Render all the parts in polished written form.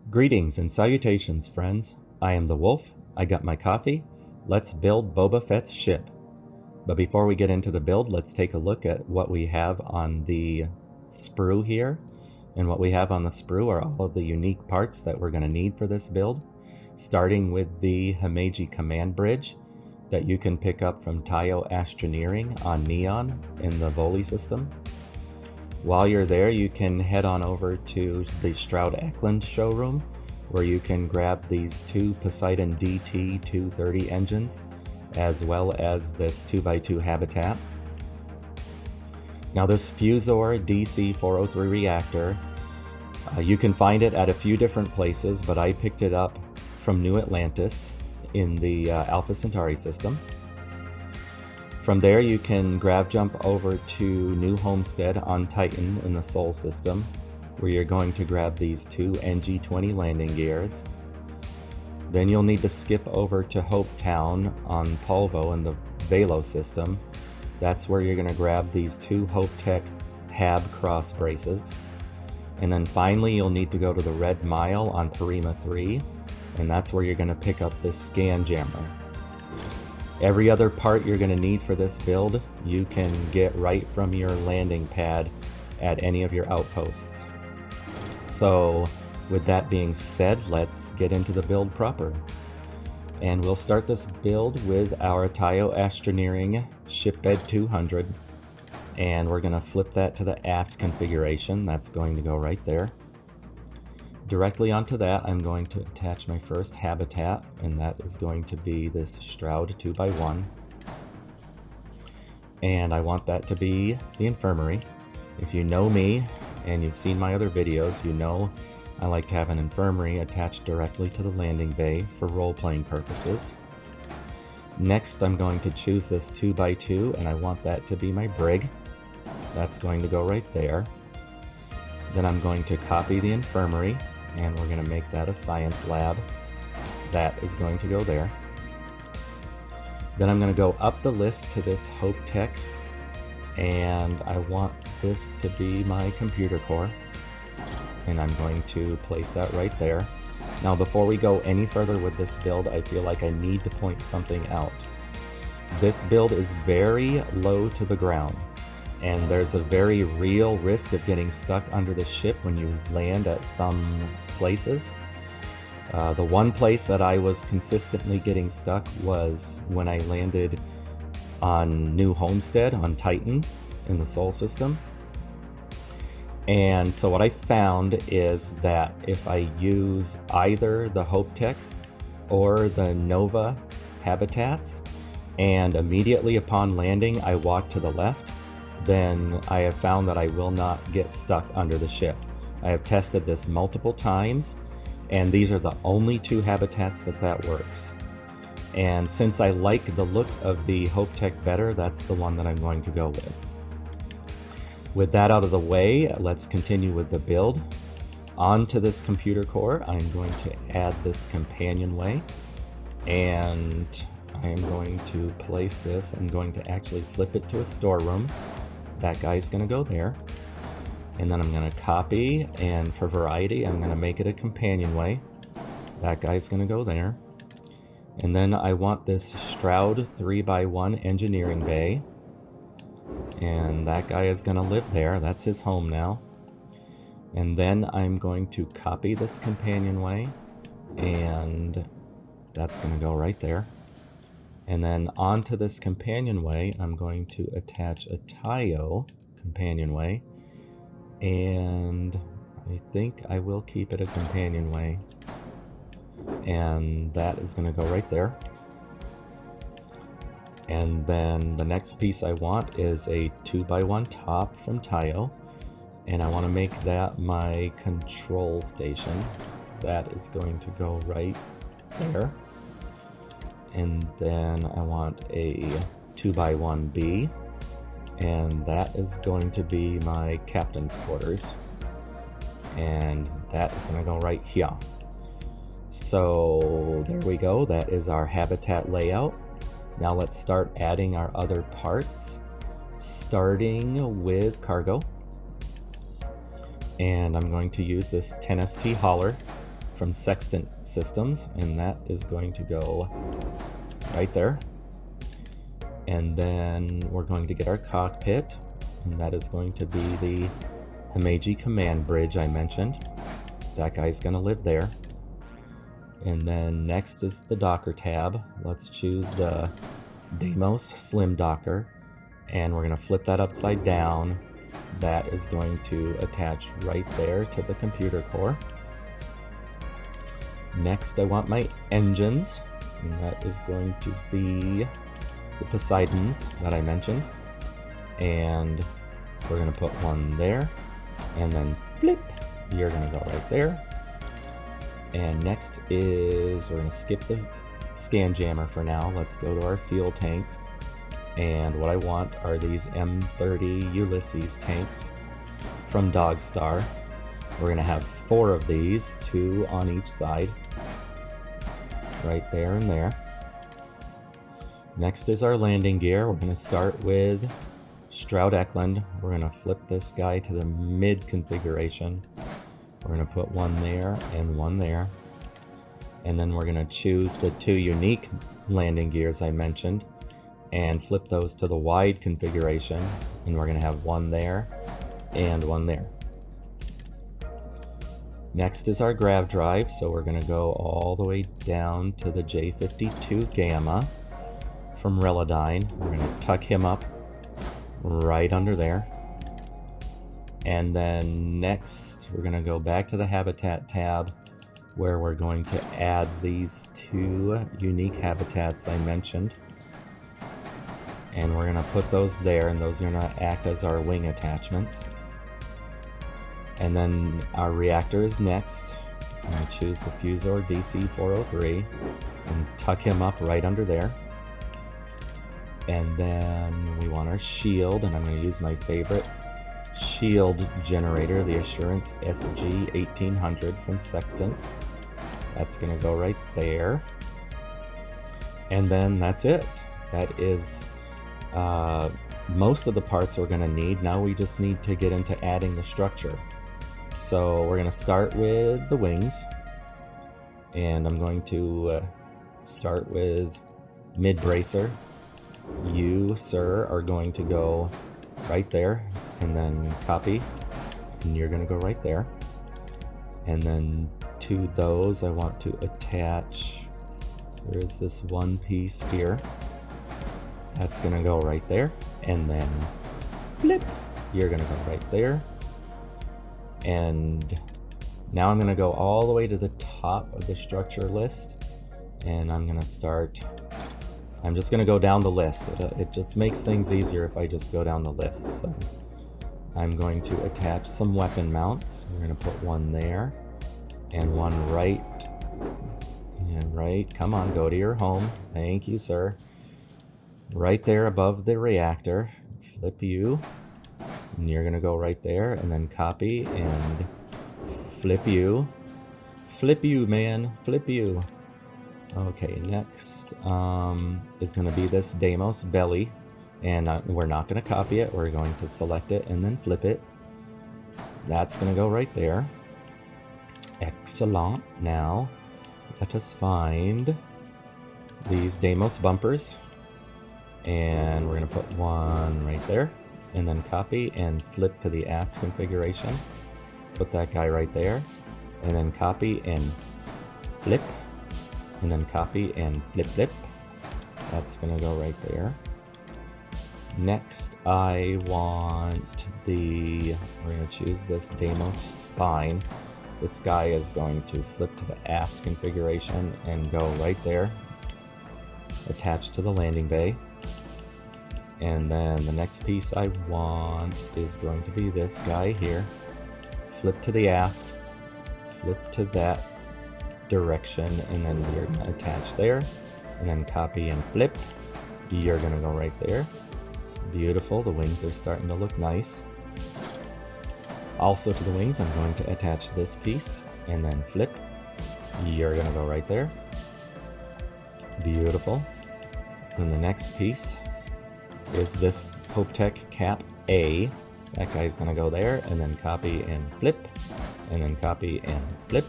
Greetings and salutations, friends. I am the Wolf. I got my coffee. Let's build Boba Fett's ship. But before we get into the build, let's take a look at what we have on the sprue here. And what we have on the sprue are all of the unique parts that we're going to need for this build. Starting with the Himeji command bridge that you can pick up from Tayo Astroneering on Neon in the Voli system. While you're there, you can head on over to the Stroud Eklund showroom, where you can grab these two Poseidon DT 230 engines, as well as this 2x2 habitat. Now this Fusor DC 403 reactor, you can find it at a few different places, but I picked it up from New Atlantis in the Alpha Centauri system. From there, you can grav jump over to New Homestead on Titan in the Sol system, where you're going to grab these two NG-20 landing gears. Then you'll need to skip over to Hope Town on Polvo in the Velo system. That's where you're going to grab these two Hope Tech HAB cross braces. And then finally, you'll need to go to the Red Mile on Parima 3, and that's where you're going to pick up this scan jammer. Every other part you're going to need for this build, you can get right from your landing pad at any of your outposts. So with that being said, let's get into the build proper. And we'll start this build with our Tayo Astroneering Shipbed 200. And we're going to flip that to the aft configuration. That's going to go right there. Directly onto that, I'm going to attach my first habitat, and that is going to be this Stroud 2x1. And I want that to be the infirmary. If you know me and you've seen my other videos, you know I like to have an infirmary attached directly to the landing bay for role-playing purposes. Next, I'm going to choose this 2x2, and I want that to be my brig. That's going to go right there. Then I'm going to copy the infirmary, and we're going to make that a science lab. That is going to go there. Then I'm going to go up the list to this Hope Tech, and I want this to be my computer core, and I'm going to place that right there. Now before we go any further with this build, I feel like I need to point something out. This build is very low to the ground, and there's a very real risk of getting stuck under the ship when you land at some places. The one place that I was consistently getting stuck was when I landed on New Homestead on Titan in the Sol system. And so what I found is that if I use either the Hope Tech or the Nova habitats, and immediately upon landing I walk to the left, then I have found that I will not get stuck under the ship. I have tested this multiple times, and these are the only two habitats that works. And since I like the look of the Hope Tech better, that's the one that I'm going to go with. With that out of the way, let's continue with the build. Onto this computer core, I'm going to add this companionway, and I am going to place this. I'm going to actually flip it to a storeroom. That guy's going to go there. And then I'm going to copy, and for variety, I'm going to make it a companionway. That guy's going to go there. And then I want this Stroud 3x1 engineering bay. And that guy is going to live there. That's his home now. And then I'm going to copy this companionway, and that's going to go right there. And then onto this companionway, I'm going to attach a Tayo companionway, and I think I will keep it a companionway, and that is going to go right there. And then the next piece I want is a 2x1 top from Tayo, and I want to make that my control station. That is going to go right there. And then I want a 2x1B, and that is going to be my captain's quarters, and that is going to go right here. So there we go, that is our habitat layout. Now let's start adding our other parts, starting with cargo. And I'm going to use this 10ST hauler from Sextant Systems, and that is going to go right there. And then we're going to get our cockpit, and that is going to be the Himeji command bridge I mentioned. That guy's going to live there. And then next is the docker tab. Let's choose the Deimos Slim Docker, and we're going to flip that upside down. That is going to attach right there to the computer core. Next, I want my engines, and that is going to be the Poseidons that I mentioned. And we're going to put one there, and then flip, you're going to go right there. And next is, we're going to skip the scan jammer for now. Let's go to our fuel tanks. And what I want are these M30 Ulysses tanks from Dogstar. We're going to have 4 of these, 2 on each side. Right there and there. Next is our landing gear. We're going to start with Stroud Eklund. We're going to flip this guy to the mid configuration. We're going to put one there and one there. And then we're going to choose the 2 unique landing gears I mentioned and flip those to the wide configuration. And we're going to have one there and one there. Next is our grav drive, so we're going to go all the way down to the J52 Gamma from Relodyne. We're going to tuck him up right under there. And then next, we're going to go back to the Habitat tab, where we're going to add these 2 unique habitats I mentioned. And we're going to put those there, and those are going to act as our wing attachments. And then our reactor is next. I'm going to choose the Fusor DC-403 and tuck him up right under there. And then we want our shield, and I'm going to use my favorite shield generator, the Assurance SG-1800 from Sextant. That's going to go right there. And then that's it. That is most of the parts we're going to need. Now we just need to get into adding the structure. So we're going to start with the wings, and I'm going to start with mid bracer. You, sir, are going to go right there, and then copy, and you're going to go right there. And then to those, I want to attach, there is this one piece here. That's going to go right there, and then flip, you're going to go right there. And now I'm going to go all the way to the top of the structure list, and I'm going to start, I'm just going to go down the list. It just makes things easier if I just go down the list. So I'm going to attach some weapon mounts. We're going to put one there and one right, and right, come on, go to your home. Thank you, sir. Right there above the reactor. Flip you. And you're going to go right there, and then copy and flip you. Flip you, man. Flip you. Okay, next is going to be this Deimos belly. And we're not going to copy it. We're going to select it and then flip it. That's going to go right there. Excellent. Now, let us find these Deimos bumpers. And we're going to put one right there. And then copy and flip to the aft configuration. Put that guy right there. And then copy and flip. And then copy and flip, flip. That's going to go right there. Next, I want we're going to choose this Deimos spine. This guy is going to flip to the aft configuration and go right there. Attached to the landing bay. And then the next piece I want is going to be this guy here. Flip to the aft, flip to that direction, and then you're going to attach there, and then copy and flip. You're going to go right there. Beautiful, the wings are starting to look nice. Also to the wings, I'm going to attach this piece, and then flip. You're going to go right there. Beautiful. And the next piece is this HopeTech Cap A. That guy's gonna go there, and then copy and flip, and then copy and flip.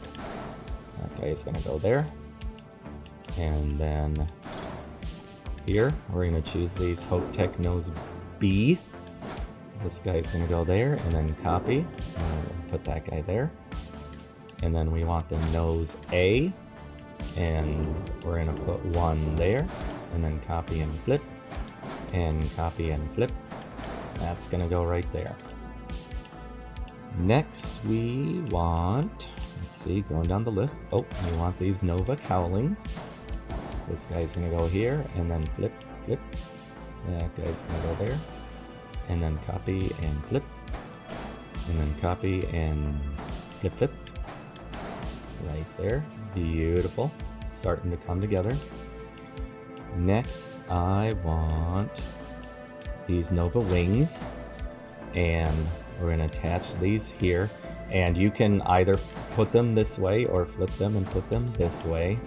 That guy is going to go there. And then here, we're going to choose these Hope Tech Nose B. This guy's going to go there, and then copy. Put that guy there. And then we want the Nose A. And we're going to put one there. And then copy and flip. And copy and flip. That's going to go right there. Next, we want... Let's see, going down the list. Oh, we want these Nova Cowlings. This guy's gonna go here, and then flip, flip. That guy's gonna go there. And then copy and flip. And then copy and flip, flip. Right there. Beautiful. Starting to come together. Next, I want these Nova Wings. And we're gonna attach these here. And you can either put them this way or flip them and put them this way.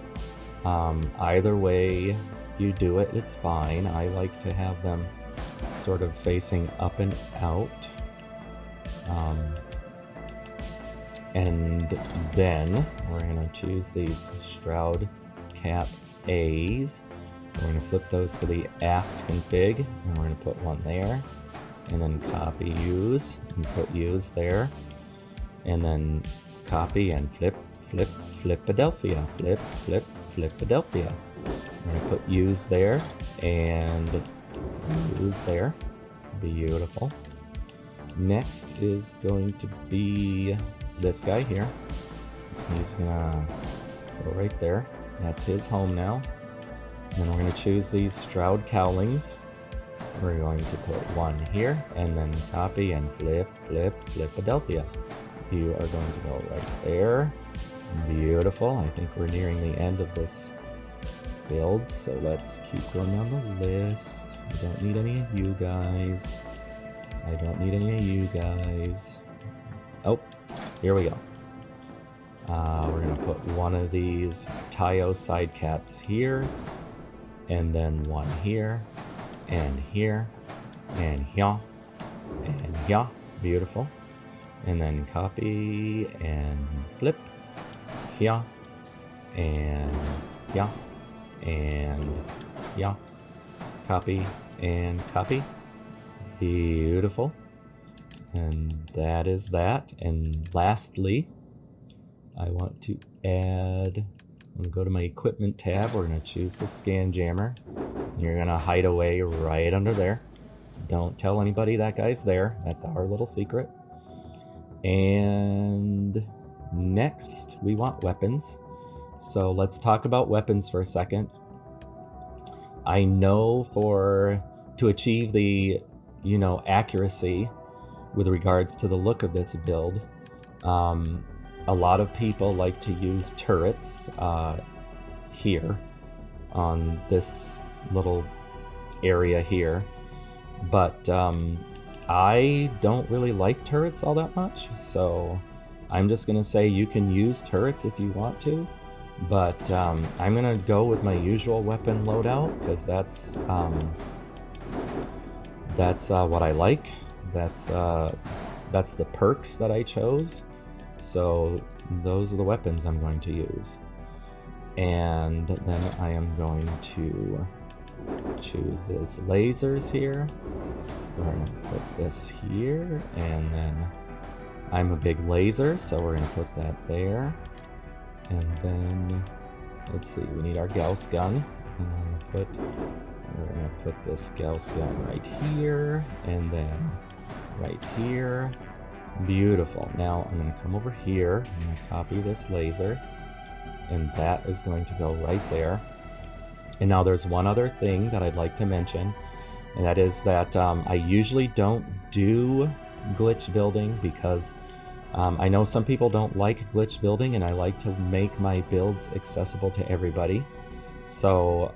Either way you do it, it's fine. I like to have them sort of facing up and out. And then we're going to choose these Stroud Cap A's. We're going to flip those to the aft config, and we're going to put one there. And then copy use, and put use there. And then copy and flip, flip, Flipadelphia, flip, flip, Flipadelphia. We're going to put use there and use there. Beautiful. Next is going to be this guy here. He's gonna go right there. That's his home now. And then we're going to choose these Stroud Cowlings. We're going to put one here and then copy and flip, flip, Flipadelphia. You are going to go right there. Beautiful. I think we're nearing the end of this build, so let's keep going down the list. I don't need any of you guys. I don't need any of you guys. Oh, here we go. We're going to put one of these Tayo side caps here, and then one here, and here, and here, and here. Beautiful. And then copy and flip here and here and here. Copy and copy. Beautiful. And that is that. And lastly, I want to add, I'm going to go to my equipment tab. We're going to choose the scan jammer. You're going to hide away right under there. Don't tell anybody that guy's there. That's our little secret. And next, we want weapons. So let's talk about weapons for a second. I know to achieve the, accuracy with regards to the look of this build, a lot of people like to use turrets here on this little area here. But I don't really like turrets all that much, so I'm just going to say you can use turrets if you want to, but I'm going to go with my usual weapon loadout, because that's what I like. That's the perks that I chose, so those are the weapons I'm going to use. And then I am going to choose this lasers here. We're going to put this here, and then I'm a big laser, so we're going to put that there. And then, let's see, we need our Gauss gun. And we're going to put this Gauss gun right here, and then right here. Beautiful. Now I'm going to come over here, I'm going to copy this laser, and that is going to go right there. And now there's one other thing that I'd like to mention, and that is that I usually don't do glitch building because I know some people don't like glitch building, and I like to make my builds accessible to everybody. So,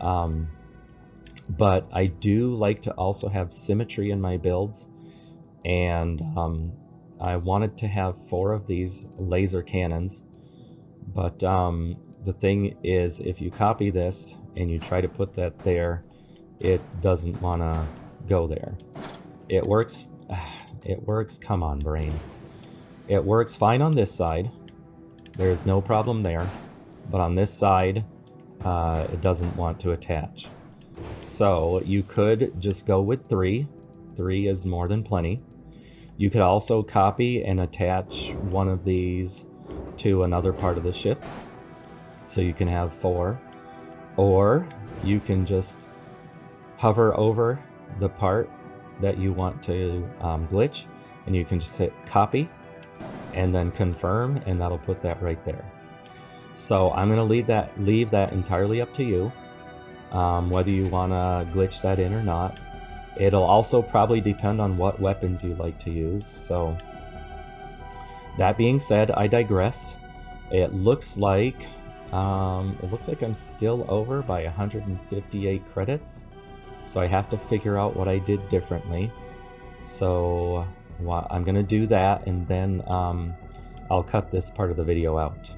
but I do like to also have symmetry in my builds, and I wanted to have 4 of these laser cannons, but the thing is, if you copy this and you try to put that there, it doesn't want to go there. It works, come on, brain. It works fine on this side. There's no problem there. but on this side, it doesn't want to attach. So you could just go with 3. 3 is more than plenty. You could also copy and attach one of these to another part of the ship, so you can have 4. Or you can just hover over the part that you want to glitch, and you can just hit copy and then confirm, and that'll put that right there. So I'm going to leave that entirely up to you, whether you want to glitch that in or not. It'll also probably depend on what weapons you like to use. So that being said, I digress. It looks like I'm still over by 158 credits. So I have to figure out what I did differently. So I'm gonna do that, and then I'll cut this part of the video out.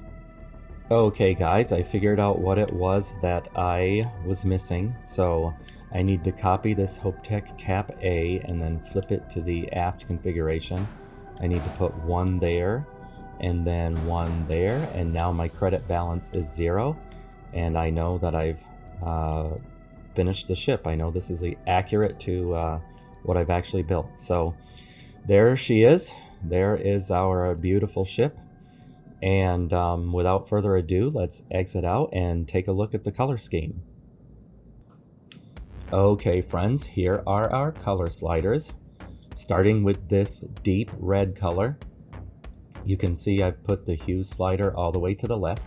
Okay guys, I figured out what it was that I was missing. So I need to copy this HopeTech Cap A and then flip it to the aft configuration. I need to put 1 there and then 1 there, and now my credit balance is 0, and I know that I've finished the ship. I know this is accurate to what I've actually built. So there she is. There is our beautiful ship. And without further ado, let's exit out and take a look at the color scheme. Okay friends, here are our color sliders. Starting with this deep red color, you can see I've put the hue slider all the way to the left.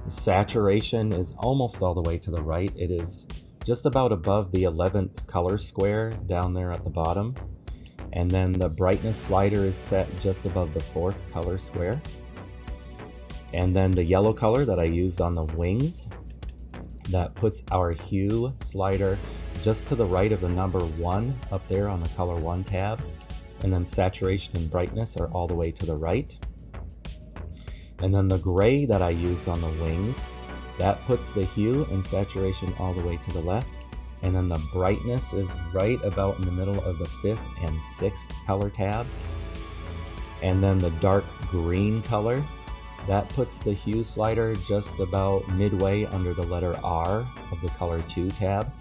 Saturation is almost all the way to the right. It is just about above the 11th color square down there at the bottom. And then the brightness slider is set just above the 4th color square. And then the yellow color that I used on the wings, that puts our hue slider just to the right of the number 1 up there on the color 1 tab. And then saturation and brightness are all the way to the right. And then the gray that I used on the wings, that puts the hue and saturation all the way to the left. And then the brightness is right about in the middle of the 5th and 6th color tabs. And then the dark green color, that puts the hue slider just about midway under the letter R of the color 2 tab.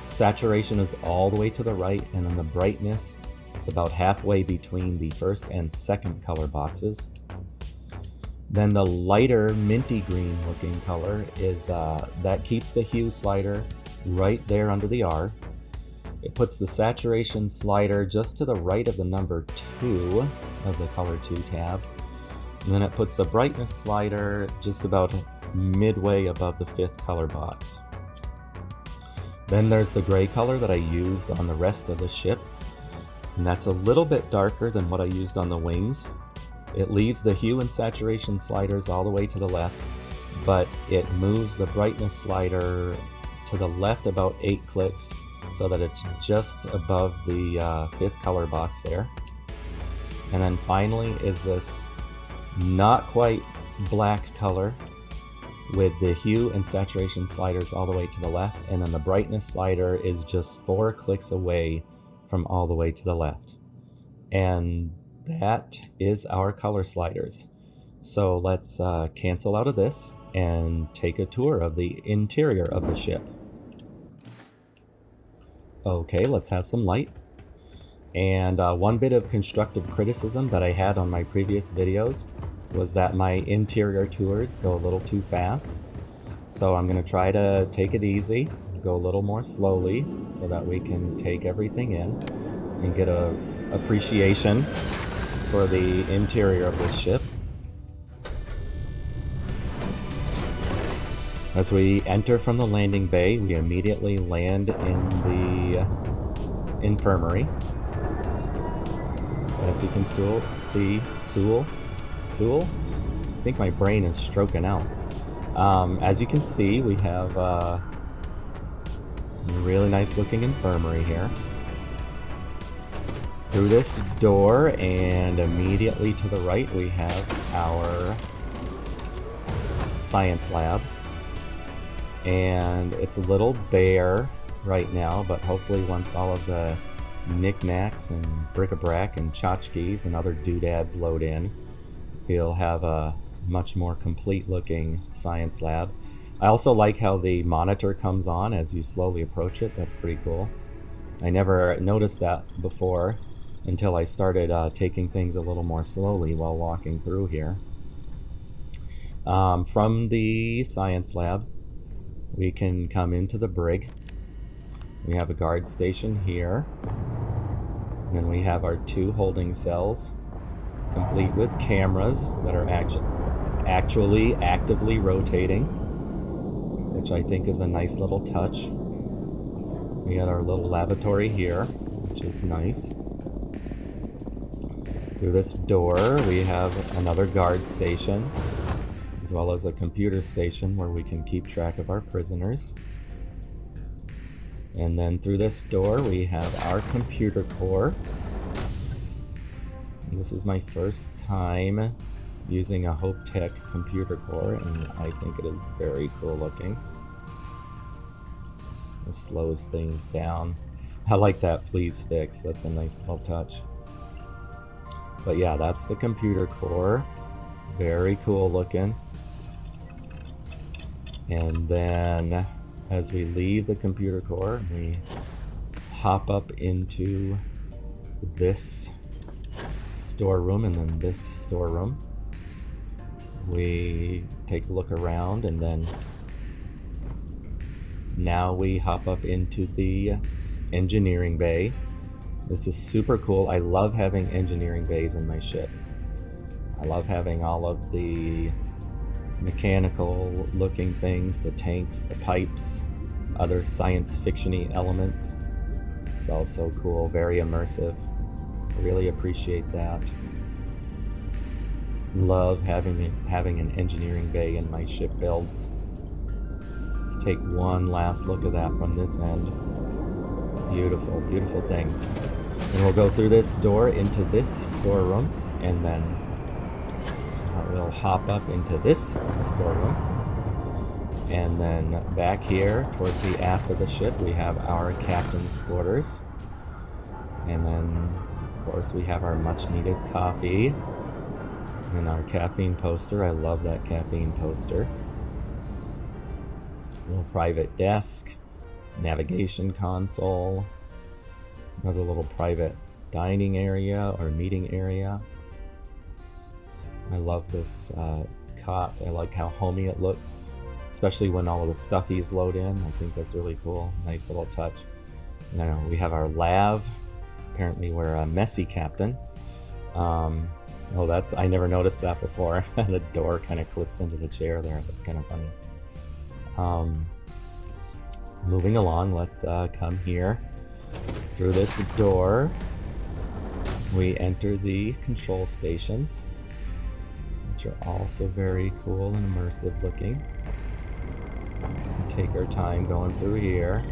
Saturation is all the way to the right, and then the brightness is about halfway between the 1st and 2nd color boxes. Then the lighter minty green looking color is that keeps the hue slider right there under the R. It puts the saturation slider just to the right of the number 2 of the color 2 tab. And then it puts the brightness slider just about midway above the 5th color box. Then there's the gray color that I used on the rest of the ship, and that's a little bit darker than what I used on the wings. It leaves the hue and saturation sliders all the way to the left, but it moves the brightness slider to the left about 8 clicks so that it's just above the 5th color box there. And then finally is this not quite black color with the hue and saturation sliders all the way to the left, and then the brightness slider is just 4 clicks away from all the way to the left. And that is our color sliders. So let's cancel out of this and take a tour of the interior of the ship. Okay, let's have some light. And one bit of constructive criticism that I had on my previous videos was that my interior tours go a little too fast. So I'm going to try to take it easy, go a little more slowly so that we can take everything in and get a appreciation for the interior of this ship. As we enter from the landing bay, we immediately land in the infirmary. As you can see, I think my brain is stroking out. As you can see, we have a really nice looking infirmary here. Through this door and immediately to the right, we have our science lab. And it's a little bare right now, but hopefully once all of the knickknacks and bric-a-brac and tchotchkes and other doodads load in, we'll have a much more complete looking science lab. I also like how the monitor comes on as you slowly approach it. That's pretty cool. I never noticed that before until I started taking things a little more slowly while walking through here. From the science lab, we can come into the brig. We have a guard station here. And then we have our 2 holding cells, complete with cameras that are actually actively rotating, which I think is a nice little touch. We got our little lavatory here, which is nice. Through this door, we have another guard station, as well as a computer station where we can keep track of our prisoners. And then through this door, we have our computer core. And this is my first time using a Hope Tech computer core, and I think it is very cool looking. It slows things down. I like that please fix. That's a nice little touch. But yeah, that's the computer core. Very cool looking. And then as we leave the computer core, we hop up into this storeroom and then this storeroom. We take a look around, and then now we hop up into the engineering bay. This is super cool. I love having engineering bays in my ship. I love having all of the mechanical looking things, the tanks, the pipes, other science fiction-y elements. It's all so cool, very immersive. I really appreciate that. Love having an engineering bay in my ship builds. Let's take one last look at that from this end. It's a beautiful, beautiful thing. And we'll go through this door into this storeroom, and then we'll hop up into this storeroom. And then back here towards the aft of the ship, we have our captain's quarters. And then, of course, we have our much needed coffee and our caffeine poster. I love that caffeine poster. A little private desk, navigation console, another little private dining area or meeting area. I love this cot. I like how homey it looks, especially when all of the stuffies load in. I think that's really cool. Nice little touch. Now we have our lav. Apparently we're a messy captain. I never noticed that before. The door kind of clips into the chair there. That's kind of funny. Moving along, let's come here. Through this door, we enter the control stations, which are also very cool and immersive looking. Take our time going through here.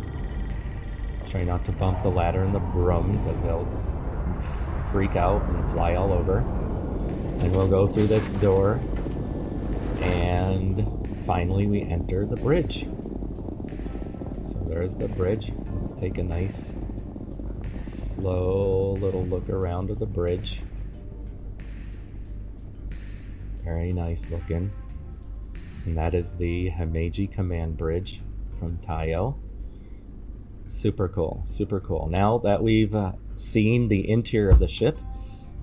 Try not to bump the ladder and the broom because they'll freak out and fly all over. And we'll go through this door, and finally we enter the bridge. So there's the bridge. Let's take a nice slow little look around at the bridge. Very nice looking. And that is the Himeji Command Bridge from Tayo. Super cool, super cool. Now that we've seen the interior of the ship,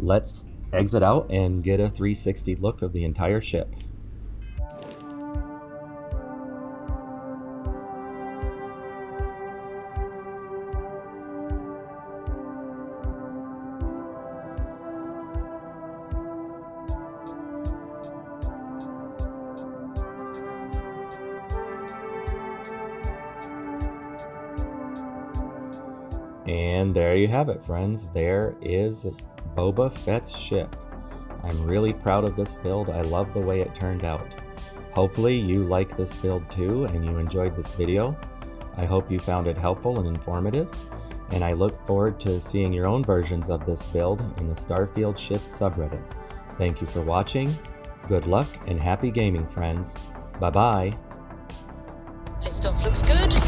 let's exit out and get a 360 look of the entire ship. And there you have it, friends. There is Boba Fett's ship. I'm really proud of this build. I love the way it turned out. Hopefully you like this build too and you enjoyed this video. I hope you found it helpful and informative, and I look forward to seeing your own versions of this build in the Starfield Ship subreddit. Thank you for watching. Good luck and happy gaming, friends. Bye-bye. Liftoff looks good.